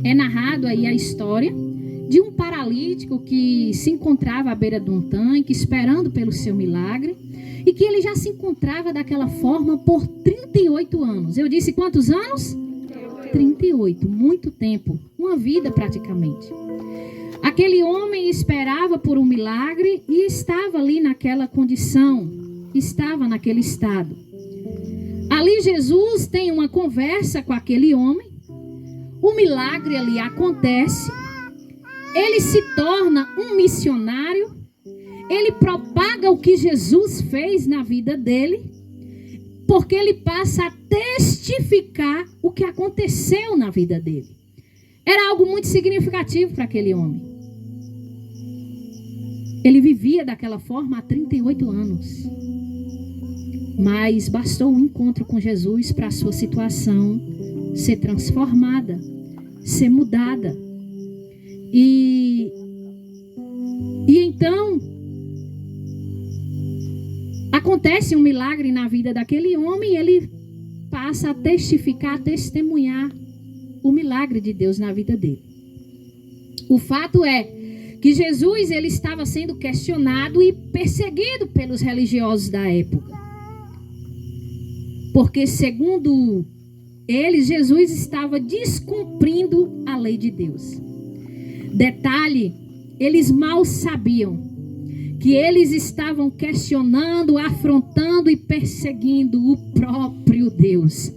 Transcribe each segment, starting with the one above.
é narrado aí a história de um paralítico que se encontrava à beira de um tanque, esperando pelo seu milagre, e que ele já se encontrava daquela forma por 38 anos. Eu disse quantos anos? 38, muito tempo, uma vida praticamente. Aquele homem esperava por um milagre e estava ali naquela condição, estava naquele estado. Ali Jesus tem uma conversa com aquele homem, o milagre ali acontece, ele se torna um missionário, ele propaga o que Jesus fez na vida dele, porque ele passa a testificar o que aconteceu na vida dele. Era algo muito significativo para aquele homem. Ele vivia daquela forma há 38 anos. Mas bastou um encontro com Jesus para a sua situação ser transformada, ser mudada. E então acontece um milagre na vida daquele homem e ele passa a testificar, a testemunhar o milagre de Deus na vida dele. O fato é que Jesus ele estava sendo questionado e perseguido pelos religiosos da época. Porque segundo eles, Jesus estava descumprindo a lei de Deus. Detalhe, eles mal sabiam que eles estavam questionando, afrontando e perseguindo o próprio Deus.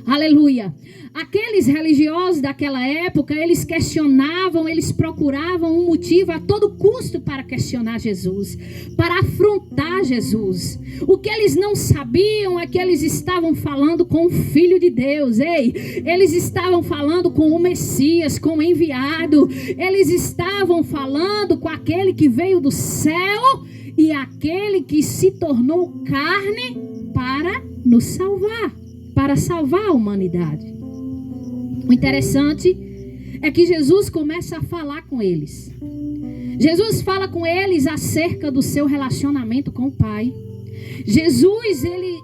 Aleluia. Aqueles religiosos daquela época, eles questionavam, eles procuravam um motivo a todo custo para questionar Jesus, para afrontar Jesus. O que eles não sabiam é que eles estavam falando com o Filho de Deus. Eles estavam falando com o Messias, com o enviado. Eles estavam falando com aquele que veio do céu e aquele que se tornou carne para nos salvar, para salvar a humanidade. O interessante é que Jesus começa a falar com eles. Jesus fala com eles acerca do seu relacionamento com o Pai. Jesus, ele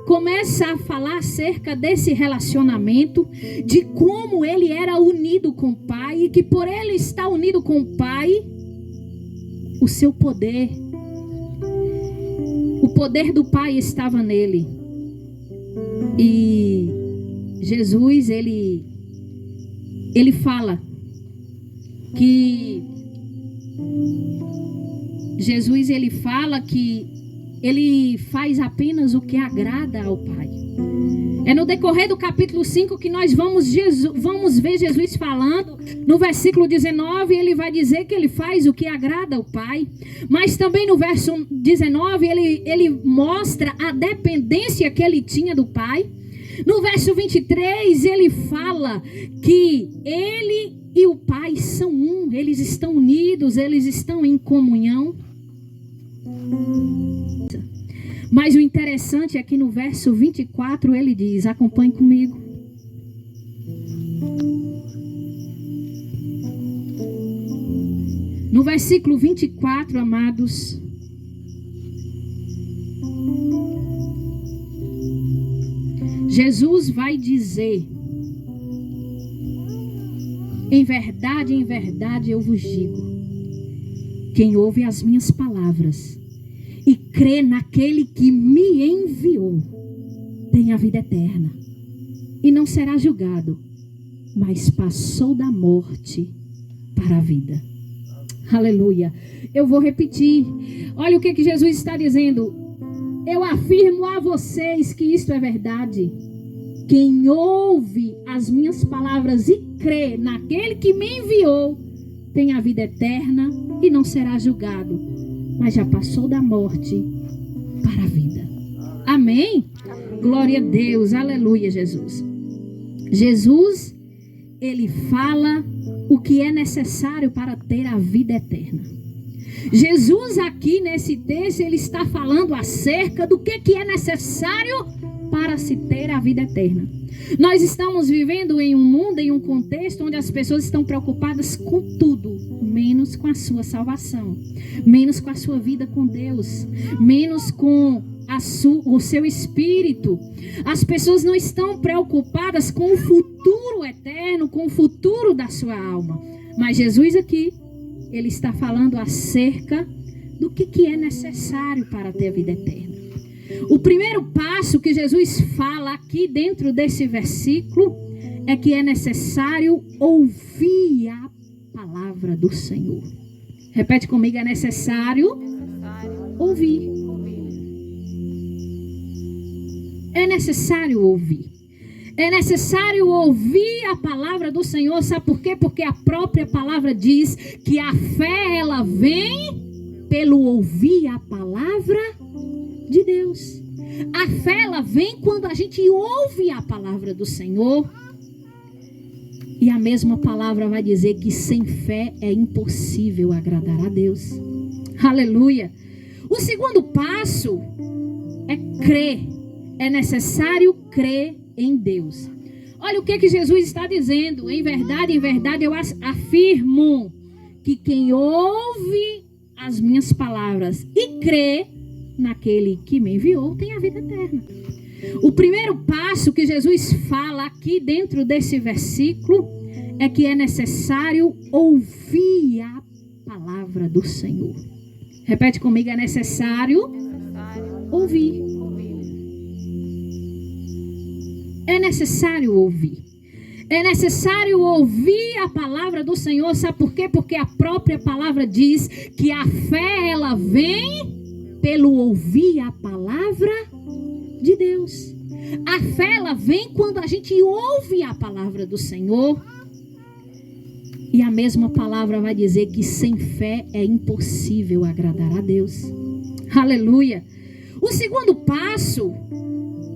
começa a falar acerca desse relacionamento, de como ele era unido com o Pai e que por ele estar unido com o Pai, o seu poder, o poder do Pai estava nele. E Jesus, ele fala que ele faz apenas o que agrada ao Pai. É no decorrer do capítulo 5 que nós vamos ver Jesus falando. No versículo 19 ele vai dizer que ele faz o que agrada ao Pai. Mas também no verso 19 ele mostra a dependência que ele tinha do Pai. No verso 23 ele fala que ele e o Pai são um. Eles estão unidos, eles estão em comunhão. Mas o interessante é que no verso 24 ele diz, acompanhe comigo. No versículo 24, amados, Jesus vai dizer, em verdade eu vos digo, quem ouve as minhas palavras e crê naquele que me enviou, tem a vida eterna e não será julgado, mas passou da morte para a vida. Aleluia. Eu vou repetir. Olha o que Jesus está dizendo. Eu afirmo a vocês que isto é verdade. Quem ouve as minhas palavras e crê naquele que me enviou, tem a vida eterna e não será julgado, mas já passou da morte para a vida. Amém? Glória a Deus. Aleluia, Jesus. Jesus, ele fala o que é necessário para ter a vida eterna. Jesus aqui nesse texto, ele está falando acerca do que é necessário para se ter a vida eterna. Nós estamos vivendo em um mundo, em um contexto onde as pessoas estão preocupadas com tudo, menos com a sua salvação, menos com a sua vida com Deus, menos com o seu espírito. As pessoas não estão preocupadas com o futuro eterno, com o futuro da sua alma. Mas Jesus aqui, ele está falando acerca do que é necessário para ter a vida eterna. O primeiro passo que Jesus fala aqui dentro desse versículo é que é necessário ouvir a palavra do Senhor. Repete comigo, é necessário ouvir. É necessário ouvir. É necessário ouvir a palavra do Senhor. Sabe por quê? Porque a própria palavra diz que a fé, ela vem pelo ouvir a palavra de Deus. A fé, ela vem quando a gente ouve a palavra do Senhor. E a mesma palavra vai dizer que sem fé é impossível agradar a Deus. Aleluia. O segundo passo é crer. É necessário crer em Deus. Olha o que Jesus está dizendo. Em verdade, eu afirmo que quem ouve as minhas palavras e crê naquele que me enviou tem a vida eterna. O primeiro passo que Jesus fala aqui dentro desse versículo é que é necessário ouvir a palavra do Senhor. Repete comigo, é necessário ouvir. É necessário ouvir. É necessário ouvir a palavra do Senhor. Sabe por quê? Porque a própria palavra diz que a fé, ela vem pelo ouvir a palavra de Deus. A fé, ela vem quando a gente ouve a palavra do Senhor. E a mesma palavra vai dizer que sem fé é impossível agradar a Deus. Aleluia. O segundo passo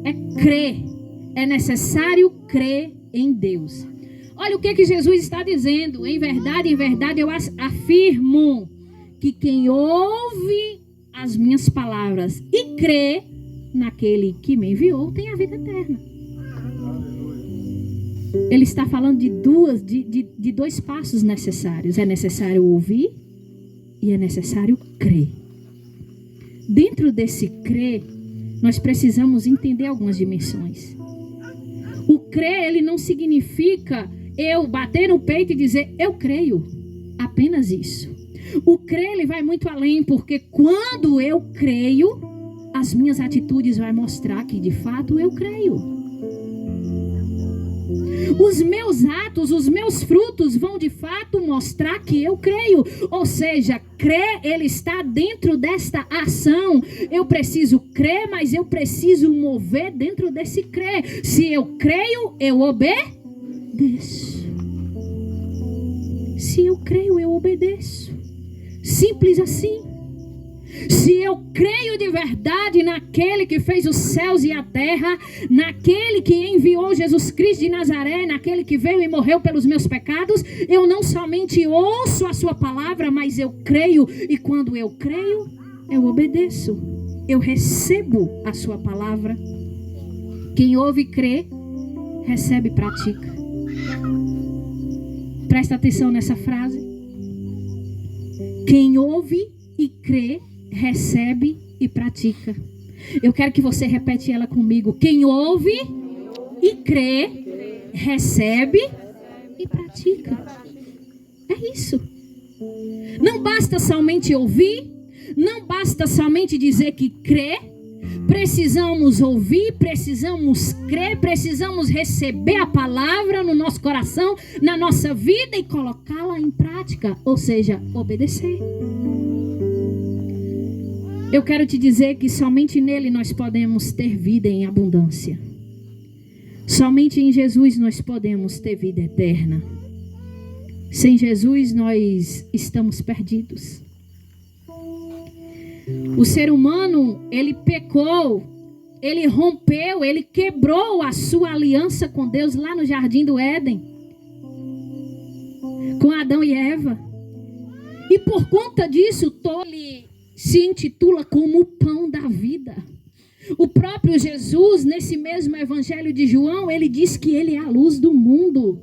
é crer. É necessário crer em Deus. Olha o que Jesus está dizendo. Em verdade, eu afirmo que quem ouve as minhas palavras e crê naquele que me enviou tem a vida eterna. Ele está falando de dois passos necessários. É necessário ouvir e é necessário crer. Dentro desse crer, nós precisamos entender algumas dimensões. O crer, ele não significa eu bater no peito e dizer eu creio. Apenas isso. O crer, ele vai muito além, porque quando eu creio, as minhas atitudes vão mostrar que de fato eu creio. Os meus atos, os meus frutos vão de fato mostrar que eu creio. Ou seja, crer, ele está dentro desta ação. Eu preciso crer, mas eu preciso mover dentro desse crer. Se eu creio, eu obedeço. Se eu creio, eu obedeço. Simples assim. Se eu creio de verdade naquele que fez os céus e a terra, naquele que enviou Jesus Cristo de Nazaré, naquele que veio e morreu pelos meus pecados, eu não somente ouço a sua palavra, mas eu creio. E quando eu creio, eu obedeço. Eu recebo a sua palavra. Quem ouve e crê, recebe e pratica. Presta atenção nessa frase. Quem ouve e crê, recebe e pratica. Eu quero que você repete ela comigo. Quem ouve e crê, recebe e pratica. É isso. Não basta somente ouvir, não basta somente dizer que crê. Precisamos ouvir, precisamos crer, precisamos receber a palavra no nosso coração, na nossa vida e colocá-la em prática, ou seja, obedecer. Eu quero te dizer que somente nele nós podemos ter vida em abundância. Somente em Jesus nós podemos ter vida eterna. Sem Jesus nós estamos perdidos. O ser humano, ele pecou, ele rompeu, ele quebrou a sua aliança com Deus lá no Jardim do Éden, com Adão e Eva. E por conta disso, ele se intitula como o pão da vida. O próprio Jesus, nesse mesmo evangelho de João, ele diz que ele é a luz do mundo.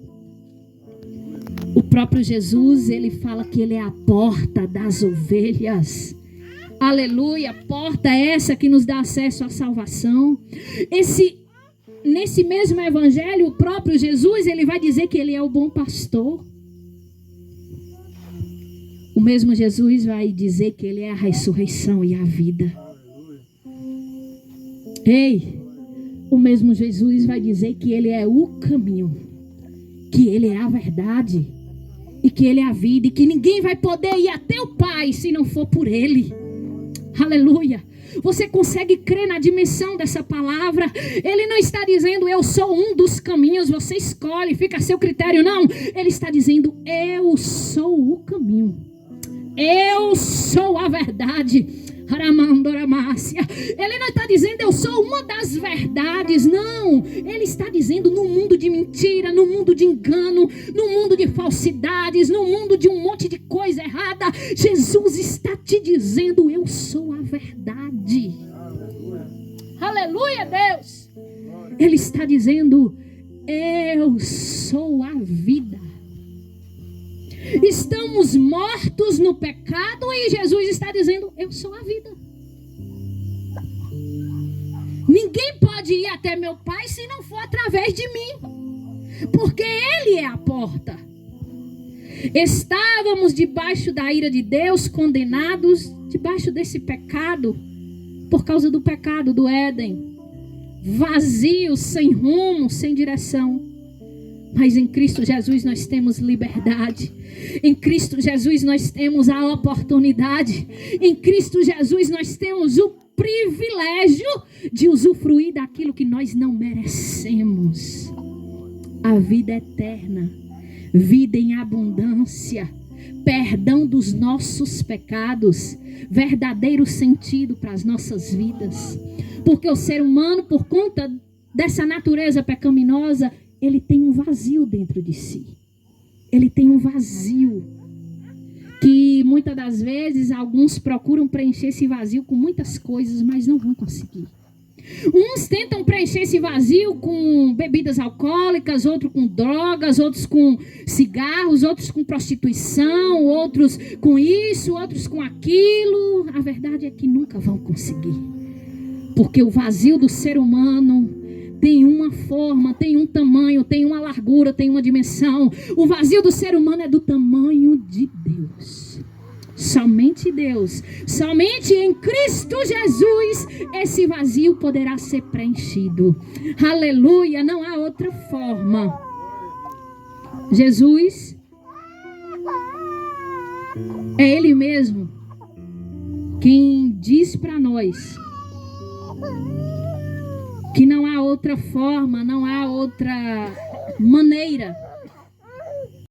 O próprio Jesus, ele fala que ele é a porta das ovelhas. Aleluia. Porta essa que nos dá acesso à salvação. Nesse mesmo evangelho, o próprio Jesus, ele vai dizer que ele é o bom pastor. O mesmo Jesus vai dizer que ele é a ressurreição e a vida. Ei, o mesmo Jesus vai dizer que ele é o caminho, que ele é a verdade e que ele é a vida, e que ninguém vai poder ir até o Pai se não for por ele. Aleluia. Você consegue crer na dimensão dessa palavra? Ele não está dizendo eu sou um dos caminhos, você escolhe, fica a seu critério. Não, ele está dizendo eu sou o caminho, eu sou a verdade. Ele não está dizendo eu sou uma das verdades. Não, ele está dizendo no mundo de mentira, no mundo de engano, no mundo de falsidades, no mundo de um monte de coisa errada, Jesus está te dizendo eu sou a verdade. Aleluia, Deus. Ele está dizendo eu sou a vida. Estamos mortos no pecado e Jesus está dizendo eu sou a vida. Ninguém pode ir até meu Pai se não for através de mim, porque Ele é a porta. Estávamos debaixo da ira de Deus, condenados debaixo desse pecado, por causa do pecado do Éden, vazios, sem rumo, sem direção. Mas em Cristo Jesus nós temos liberdade. Em Cristo Jesus nós temos a oportunidade. Em Cristo Jesus nós temos o privilégio de usufruir daquilo que nós não merecemos. A vida eterna, vida em abundância, perdão dos nossos pecados, verdadeiro sentido para as nossas vidas. Porque o ser humano, por conta dessa natureza pecaminosa, ele tem um vazio dentro de si. Ele tem um vazio que muitas das vezes alguns procuram preencher esse vazio com muitas coisas, mas não vão conseguir. Uns tentam preencher esse vazio com bebidas alcoólicas, outros com drogas, outros com cigarros, outros com prostituição, outros com isso, outros com aquilo. A verdade é que nunca vão conseguir. Porque o vazio do ser humano tem uma forma, tem um tamanho, tem uma largura, tem uma dimensão. O vazio do ser humano é do tamanho de Deus. Somente Deus, somente em Cristo Jesus, esse vazio poderá ser preenchido. Aleluia, não há outra forma. Jesus é Ele mesmo quem diz para nós que não há outra forma, não há outra maneira